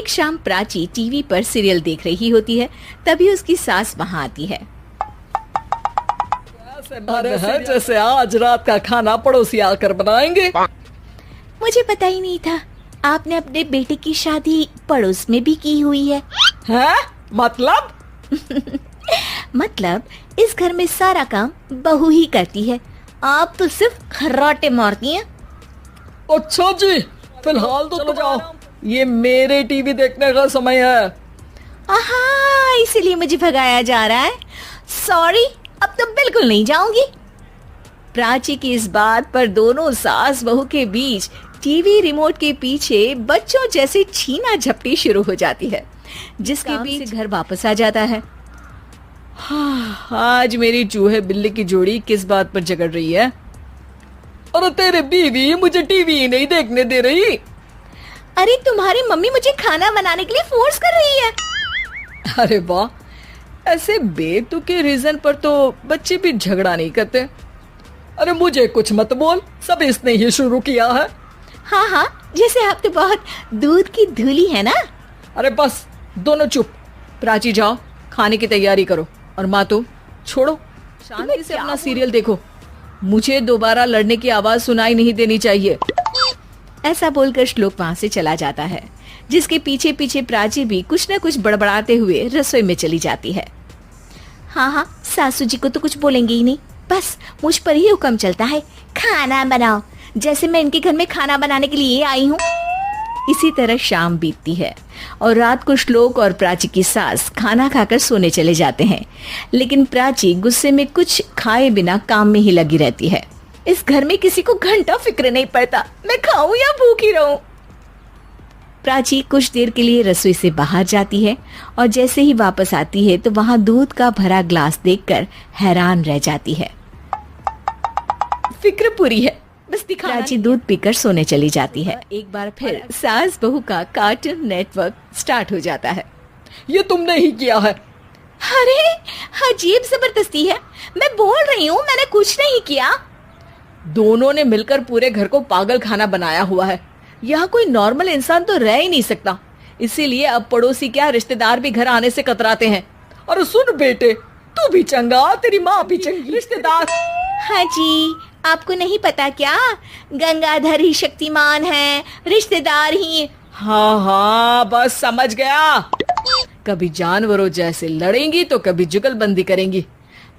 एक शाम प्राची टीवी पर सीरियल देख रही होती है, तभी उसकी सास वहाँ आती है। अरे है जैसे आज रात का खाना पड़ोसी आकर बनाएंगे। मुझे पता ही नहीं था आपने अपने बेटे की शादी पड़ोस में भी की हुई है। हैं? मतलब? मतलब इस घर में सारा काम बहू ही करती है, आप तो सिर्फ खर्राटे मारती हैं। अच्छा जी, फिलहाल तो तुम जाओ, ये मेरे टीवी देखने का समय है। आहा, इसीलिए मुझे भगाया जा रहा है। सॉरी, अब तो बिल्कुल नहीं जाऊंगी। प्राची की इस बात पर दोनों सास बहू के बीच टीवी रिमोट के पीछे बच्चों जैसे छीना झपटी शुरू हो जाती है, जिसके बीच घर वापस आ जाता है। हाँ, आज मेरी चूहे बिल्ली की जोड़ी किस बात पर झगड़ रही है? अरे तेरे बीवी मुझे टीवी ही नहीं देखने दे रही। अरे तुम्हारी मम्मी मुझे खाना बनाने के लिए फोर्स कर रही है। अरे वाह, ऐसे बेतुके रीजन पर तो बच्चे भी झगड़ा नहीं करते। अरे मुझे कुछ मत बोल, सब इसने ही शुरू किया है। हाँ हाँ, जैसे आप तो बहुत दूध की धूली है ना। अरे बस, दोनों चुप। प्राची जाओ, खाने की तैयारी करो, और माँ तुम छोड़ो, शांति से अपना सीरियल देखो। मुझे दोबारा लड़ने की आवाज सुनाई नहीं देनी चाहिए। ऐसा बोलकर श्लोक वहाँ से चला जाता है, जिसके पीछे पीछे प्राची भी कुछ न कुछ बड़बड़ाते हुए रसोई में चली जाती है। हाँ हाँ, सासू जी को तो कुछ बोलेंगे ही नहीं, बस मुझ पर ही हुक्म चलता है, खाना बनाओ, जैसे मैं इनके घर में खाना बनाने के लिए आई हूँ। इसी तरह शाम बीतती है और रात को श्लोक और प्राची की सास खाना खाकर सोने चले जाते हैं, लेकिन प्राची गुस्से में कुछ खाए बिना काम में ही लगी रहती है। इस घर में किसी को घंटा फिक्र नहीं पड़ता, मैं खाऊं या भूखी रहूं। प्राची कुछ देर के लिए रसोई से बाहर जाती है और जैसे ही वापस आती है तो वहां दूध का भरा ग्लास देखकर हैरान रह जाती है। फिक्र पूरी है, बस दिखाना। प्राची दूध पीकर सोने चली जाती है। एक बार फिर सास बहू का कार्टून नेटवर्क स्टार्ट हो जाता है। ये तुमने ही किया है। अरे अजीब जबरदस्ती है, मैं बोल रही हूँ मैंने कुछ नहीं किया। दोनों ने मिलकर पूरे घर को पागल खाना बनाया हुआ है। यहाँ कोई नॉर्मल इंसान तो रह ही नहीं सकता, इसीलिए अब पड़ोसी क्या रिश्तेदार भी घर आने से कतराते हैं। और सुन बेटे, तू भी चंगा, तेरी माँ भी चंगी, रिश्तेदार। हाँ जी, आपको नहीं पता क्या, गंगाधर ही शक्तिमान है, रिश्तेदार ही। हाँ हाँ, बस समझ गया। कभी जानवरों जैसे लड़ेंगी तो कभी जुगलबंदी करेंगी।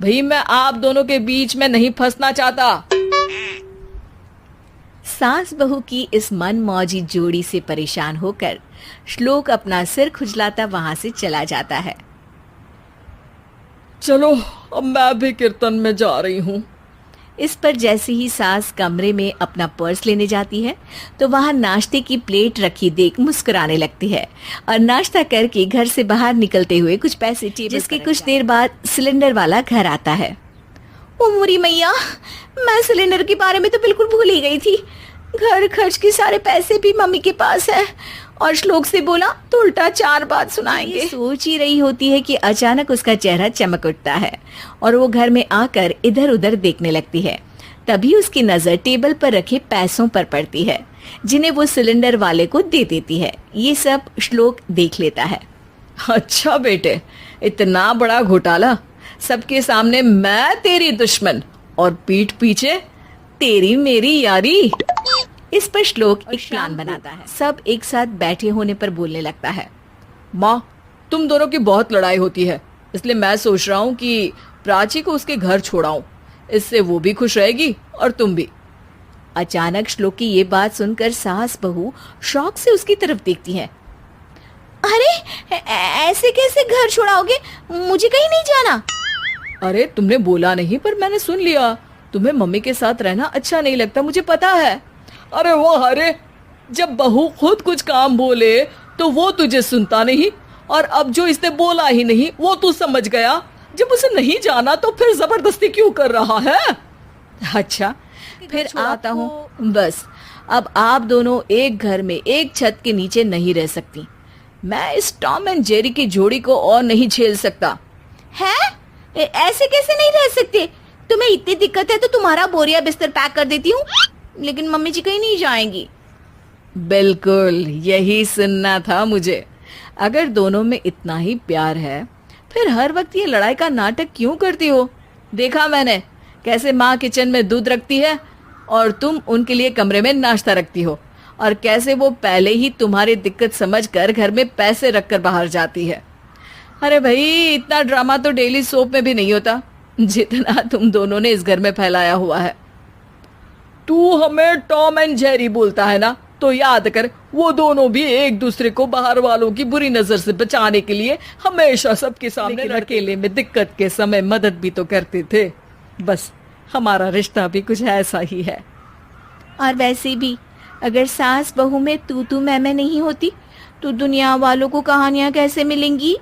भाई मैं आप दोनों के बीच में नहीं फंसना चाहता। सास बहू की इस मनमौजी जोड़ी से परेशान होकर श्लोक अपना सिर खुजलाता वहां से चला जाता है। चलो अब मैं भी कीर्तन में जा रही हूँ। इस पर जैसे ही सास कमरे में अपना पर्स लेने जाती है तो वहां नाश्ते की प्लेट रखी देख मुस्कुराने लगती है और नाश्ता करके घर से बाहर निकलते हुए कुछ पैसे टेबल, जिसके कुछ देर बाद सिलेंडर वाला घर आता है। ओ मुरी मैया, मैं सिलेंडर के बारे में तो बिल्कुल भूल ही गई थी। घर खर्च के सारे पैसे भी मम्मी के पास है, और श्लोक से बोला तो उल्टा 4 बात सुनाएंगे। सोच ही रही होती है कि अचानक उसका चेहरा चमक उठता है और वो घर में आकर इधर उधर देखने लगती है। तभी उसकी नजर टेबल पर रखे पैसों पर पड़ती है, जिन्हें वो सिलेंडर वाले को दे देती है। ये सब श्लोक देख लेता है। अच्छा बेटे, इतना बड़ा घोटाला, सबके सामने मैं तेरी दुश्मन और पीठ पीछे तेरी मेरी यारी। इस पर श्लोक एक प्लान बनाता है। सब एक साथ बैठे होने पर बोलने लगता है। माँ, तुम दोनों की बहुत लड़ाई होती है, इसलिए मैं सोच रहा हूँ कि प्राची को उसके घर छोड़ाऊं, इससे वो भी खुश रहेगी और तुम भी। अचानक श्लोक की ये बात सुनकर सास बहू शौक से उसकी तरफ देखती है। अरे ऐसे कैसे घर छोड़ाओगे, मुझे कहीं नहीं जाना। अरे तुमने बोला नहीं, पर मैंने सुन लिया। तुम्हें मम्मी के साथ रहना अच्छा नहीं लगता, मुझे पता है। अरे वो अरे, जब बहू खुद कुछ काम बोले तो वो तुझे सुनता नहीं, और अब जो इसने बोला ही नहीं वो तू समझ गया। जब उसे नहीं जाना तो फिर जबरदस्ती क्यों कर रहा है? अच्छा, फिर आता हूँ। बस अब आप दोनों एक घर में एक छत के नीचे नहीं रह सकती। मैं इस टॉम एंड जेरी की जोड़ी को और नहीं झेल सकता। है? ऐसे कैसे नहीं रह सकते? तुम्हें इतनी दिक्कत है तो तुम्हारा बोरिया बिस्तर पैक कर देती हूँ, लेकिन मम्मी जी कहीं नहीं जाएंगी। बिल्कुल यही सुनना था मुझे। अगर दोनों में इतना ही प्यार है फिर हर वक्त ये लड़ाई का नाटक क्यों करती हो? देखा मैंने कैसे माँ किचन में दूध रखती है और तुम उनके लिए कमरे में नाश्ता रखती हो, और कैसे वो पहले ही तुम्हारी दिक्कत समझकर घर में पैसे रखकर बाहर जाती है। अरे भाई, इतना ड्रामा तो डेली सोप में भी नहीं होता जितना तुम दोनों ने इस घर में फैलाया हुआ है। तू हमें टॉम एंड जेरी बोलता है ना, तो याद कर वो दोनों भी एक दूसरे को बाहर वालों की बुरी नजर से बचाने के लिए हमेशा सबके सामने अकेले में दिक्कत के समय मदद भी तो करते थे। बस हमारा रिश्ता भी कुछ ऐसा ही है। और वैसे भी अगर सास बहू में तू मैं नहीं होती तो दुनिया वालों को कहानियां कैसे मिलेंगी?